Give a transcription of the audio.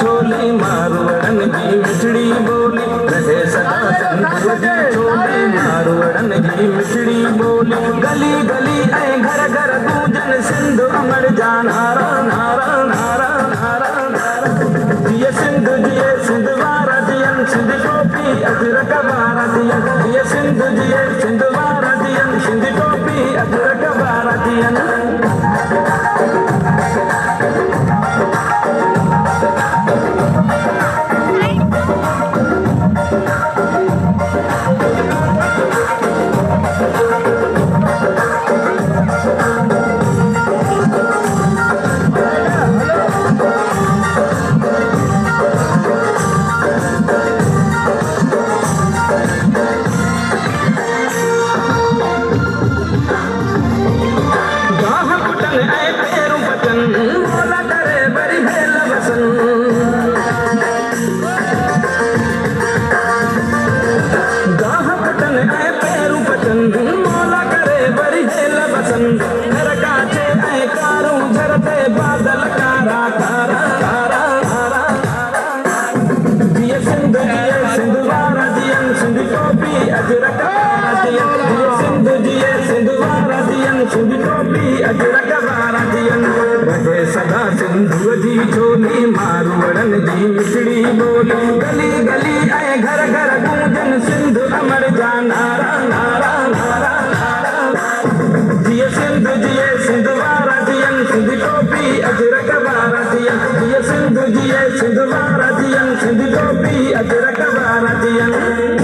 छोली मारवड़न की मिठड़ी बोली रहे सदा चंदुवदी छोली मारवड़न की मिठड़ी बोली गली गली ऐ घर घर गूंजन सिंधु अमर जान हारा नारा नारा नारा नारा जिये सिंधु जिये सिंधु वारा जियन सिंधु टोपी अजरक वारा जियन जिये सिंधु जिये सिंधु वारा जियन सिंधु टोपी अजरक वारा जियन सदा सिंधुवदी छोली मारवड़न की मिठड़ी बोली गली गली ऐ घर घर गूंजन सिंधु अमर जान नारा नारा नारा नारा जिये सिंधु वारा जियन सिंधु टोपी अजरक वारा जियन जिये सिंधु वारा जियन सिंधु टोपी अजरक वारा जियन